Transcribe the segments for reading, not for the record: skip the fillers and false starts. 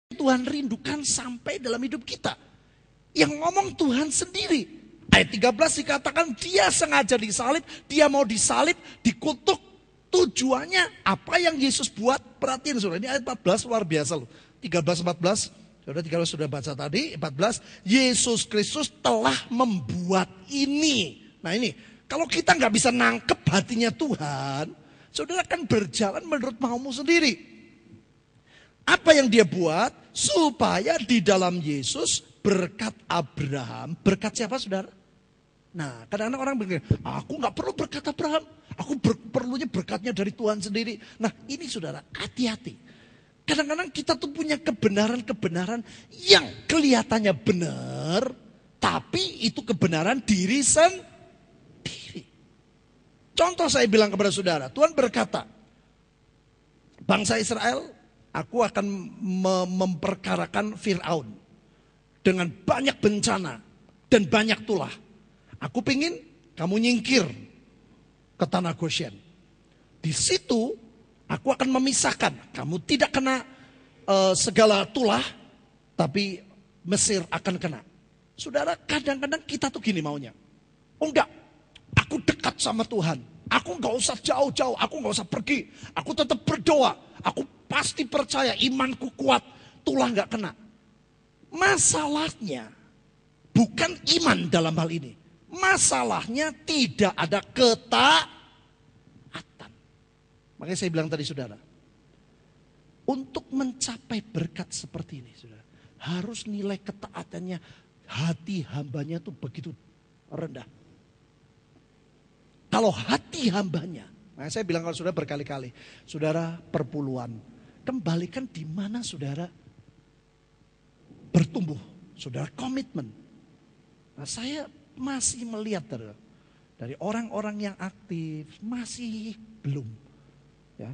Tuhan rindukan sampai dalam hidup kita. Yang ngomong Tuhan sendiri. Ayat 13 dikatakan dia sengaja disalib, dia mau disalib, dikutuk. Tujuannya apa yang Yesus buat? Perhatiin saudara, ini ayat 14 luar biasa loh. 13-14, saudara 13 sudah baca tadi, 14. Yesus Kristus telah membuat ini. Nah ini, kalau kita nggak bisa nangkep hatinya Tuhan, saudara akan berjalan menurut maumu sendiri. Apa yang dia buat? Supaya di dalam Yesus berkat Abraham. Berkat siapa saudara? Nah kadang-kadang orang berkata, aku nggak perlu berkat Abraham. Aku perlunya berkatnya dari Tuhan sendiri. Nah ini saudara, hati-hati. Kadang-kadang kita tuh punya kebenaran-kebenaran yang kelihatannya benar. Tapi itu kebenaran diri sendiri. Contoh saya bilang kepada saudara, Tuhan berkata, bangsa Israel, aku akan memperkarakan Fir'aun dengan banyak bencana dan banyak tulah. Aku pingin kamu nyingkir ke tanah Goshen. Di situ aku akan memisahkan. Kamu tidak kena segala tulah, tapi Mesir akan kena. Saudara, kadang-kadang kita tuh gini maunya. Oh enggak, aku dekat sama Tuhan. Aku enggak usah jauh-jauh, aku enggak usah pergi. Aku tetap berdoa. Aku pasti percaya imanku kuat, tulah enggak kena. Masalahnya bukan iman dalam hal ini. Masalahnya tidak ada ketaatan. Makanya saya bilang tadi saudara, untuk mencapai berkat seperti ini saudara, harus nilai ketaatannya, hati hambanya tuh begitu rendah. Kalau hati hambanya, nah saya bilang kalau saudara berkali-kali, saudara perpuluhan, kembalikan di mana saudara bertumbuh, saudara komitmen. Nah saya masih melihat dari orang-orang yang aktif masih belum, ya.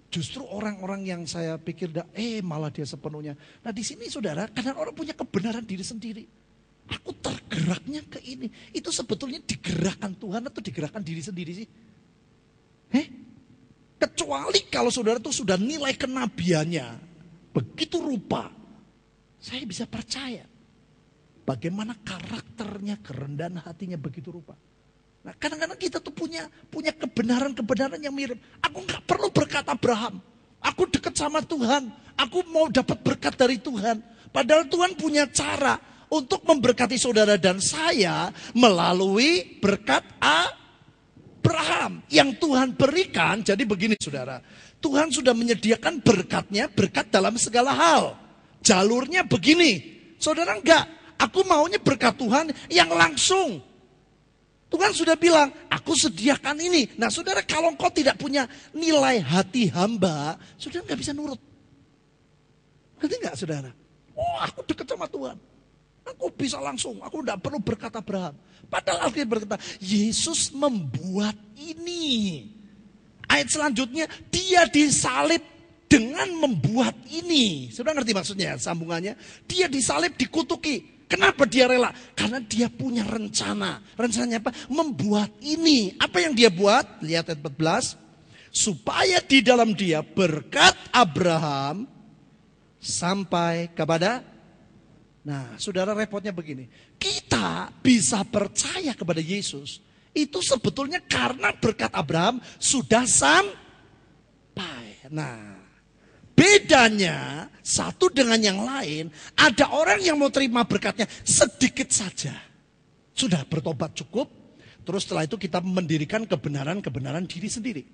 Justru orang-orang yang saya pikir malah dia sepenuhnya. Nah di sini saudara, kadang orang punya kebenaran diri sendiri. Aku tergeraknya ke ini. Itu sebetulnya digerakkan Tuhan atau digerakkan diri sendiri sih? Kecuali kalau saudara tuh sudah nilai kenabiannya begitu rupa, saya bisa percaya. Bagaimana karakternya, kerendahan hatinya begitu rupa. Nah kadang-kadang kita tuh punya kebenaran-kebenaran yang mirip. Aku gak perlu berkat Abraham. Aku dekat sama Tuhan. Aku mau dapat berkat dari Tuhan. Padahal Tuhan punya cara untuk memberkati saudara dan saya melalui berkat Abraham. Yang Tuhan berikan, jadi begini saudara. Tuhan sudah menyediakan berkatnya, berkat dalam segala hal. Jalurnya begini. Saudara enggak. Aku maunya berkat Tuhan yang langsung. Tuhan sudah bilang, aku sediakan ini. Nah saudara, kalau engkau tidak punya nilai hati hamba, saudara gak bisa nurut. Ngerti gak saudara? Oh aku dekat sama Tuhan. Aku bisa langsung, aku tidak perlu berkat Abraham. Padahal Alkitab berkata, Yesus membuat ini. Ayat selanjutnya, dia disalib dengan membuat ini. Saudara ngerti maksudnya, sambungannya? Dia disalib, dikutuki. Kenapa dia rela? Karena dia punya rencana. Rencananya apa? Membuat ini. Apa yang dia buat? Lihat ayat 14. Supaya di dalam dia berkat Abraham sampai kepada. Nah saudara repotnya begini. Kita bisa percaya kepada Yesus. Itu sebetulnya karena berkat Abraham sudah sampai. Nah. Bedanya satu dengan yang lain, ada orang yang mau terima berkatnya sedikit saja. Sudah bertobat cukup, terus setelah itu kita mendirikan kebenaran-kebenaran diri sendiri.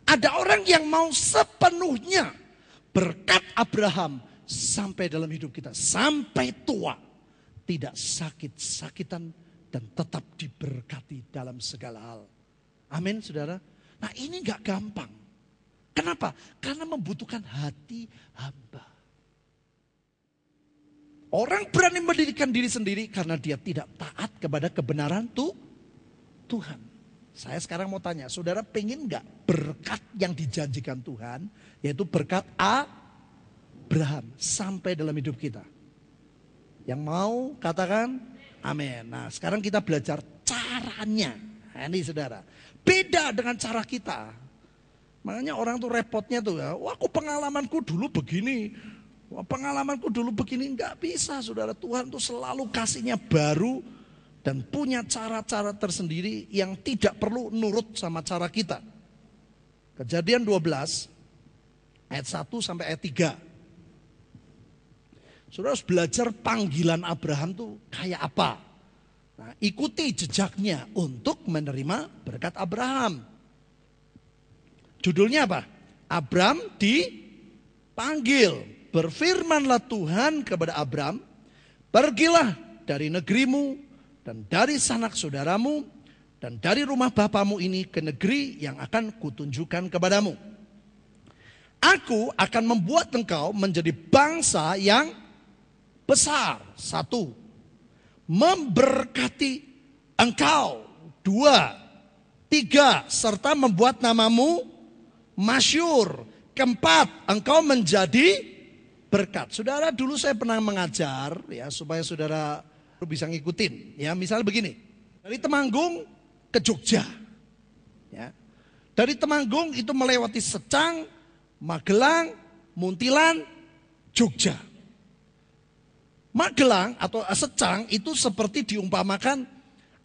Ada orang yang mau sepenuhnya berkat Abraham sampai dalam hidup kita, sampai tua. Tidak sakit-sakitan dan tetap diberkati dalam segala hal. Amin saudara. Nah ini gak gampang. Kenapa? Karena membutuhkan hati hamba. Orang berani mendirikan diri sendiri karena dia tidak taat kepada kebenaran Tuhan. Saya sekarang mau tanya, saudara pengen gak berkat yang dijanjikan Tuhan, yaitu berkat Abraham sampai dalam hidup kita? Yang mau katakan amin. Nah sekarang kita belajar caranya. Nah, ini saudara, beda dengan cara kita. Makanya orang tuh repotnya tuh ya, wah aku pengalamanku dulu begini. Wah, pengalamanku dulu begini. Enggak bisa saudara, Tuhan tuh selalu kasihnya baru dan punya cara-cara tersendiri yang tidak perlu nurut sama cara kita. Kejadian 12 ayat 1 sampai ayat 3. Saudara harus belajar panggilan Abraham tuh kayak apa. Nah, ikuti jejaknya untuk menerima berkat Abraham. Judulnya apa? Abram dipanggil. Berfirmanlah Tuhan kepada Abram, pergilah dari negerimu dan dari sanak saudaramu dan dari rumah bapamu ini ke negeri yang akan kutunjukkan kepadamu. Aku akan membuat engkau menjadi bangsa yang besar. 1. Memberkati engkau. 2. 3. Serta membuat namamu masyhur. 4. Engkau menjadi berkat. Saudara, dulu saya pernah mengajar ya supaya saudara bisa ngikutin. Ya, misalnya begini. Dari Temanggung ke Jogja. Ya. Dari Temanggung itu melewati Secang, Magelang, Muntilan, Jogja. Magelang atau Secang itu seperti diumpamakan,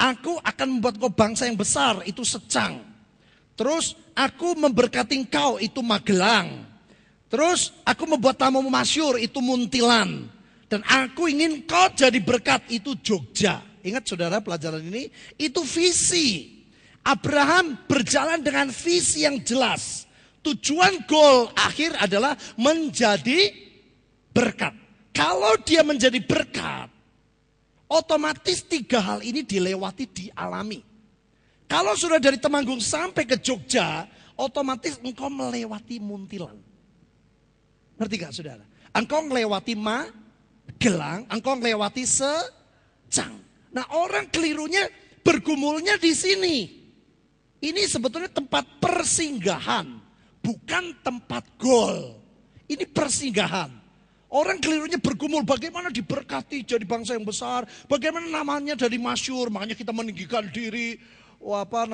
aku akan membuat kau bangsa yang besar, itu Secang. Terus aku memberkati engkau, itu Magelang. Terus aku membuat namamu masyhur, itu Muntilan. Dan aku ingin kau jadi berkat, itu Jogja. Ingat saudara pelajaran ini, itu visi. Abraham berjalan dengan visi yang jelas. Tujuan goal akhir adalah menjadi berkat. Kalau dia menjadi berkat, otomatis 3 hal ini dilewati, dialami. Kalau sudah dari Temanggung sampai ke Jogja, otomatis engkau melewati Muntilan. Ngerti gak saudara? Engkau melewati Magelang, engkau melewati Secang. Nah, orang kelirunya bergumulnya di sini. Ini sebetulnya tempat persinggahan, bukan tempat gol. Ini persinggahan. Orang kelirunya bergumul bagaimana diberkati jadi bangsa yang besar, bagaimana namanya jadi masyhur, makanya kita meninggikan diri, membuat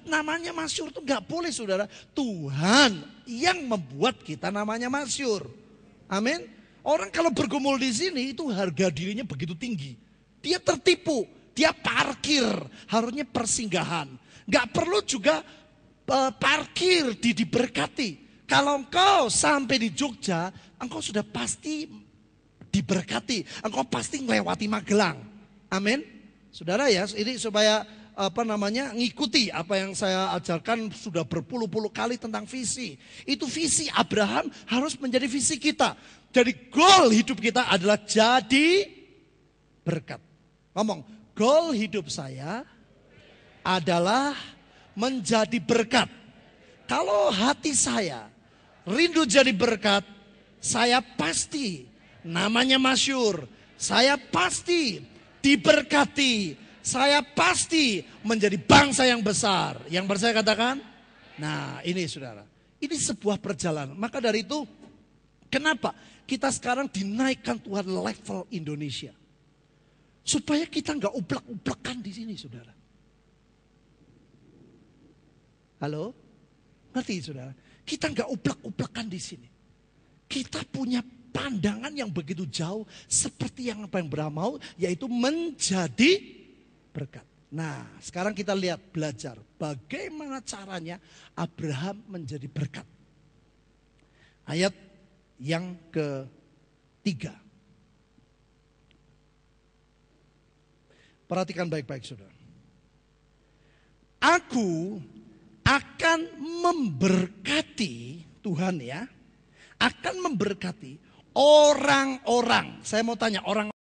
namanya masyhur itu nggak boleh saudara. Tuhan yang membuat kita namanya masyhur. Amin. Orang kalau bergumul di sini itu harga dirinya begitu tinggi. Dia tertipu, dia parkir, harusnya persinggahan. Nggak perlu juga parkir diberkati. Kalau engkau sampai di Jogja, engkau sudah pasti diberkati. Engkau pasti melewati Magelang. Amin. Saudara ya, ini supaya ngikuti apa yang saya ajarkan sudah berpuluh-puluh kali tentang visi. Itu visi Abraham harus menjadi visi kita. Jadi goal hidup kita adalah jadi berkat. Ngomong, goal hidup saya adalah menjadi berkat. Kalau hati saya rindu jadi berkat, saya pasti namanya masyhur, saya pasti diberkati, saya pasti menjadi bangsa yang besar. Yang percaya katakan, nah ini saudara, ini sebuah perjalanan. Maka dari itu, kenapa kita sekarang dinaikkan Tuhan level Indonesia? Supaya kita nggak uplek-uplekan di sini saudara. Halo? Ngerti saudara? Kita nggak uplek-uplekan di sini. Kita punya pandangan yang begitu jauh seperti yang apa yang Abraham mau, yaitu menjadi berkat. Nah, sekarang kita lihat belajar bagaimana caranya Abraham menjadi berkat. Ayat yang ke-3. Perhatikan baik-baik saudara. Aku akan memberkati, Tuhan ya, akan memberkati orang-orang. Saya mau tanya, orang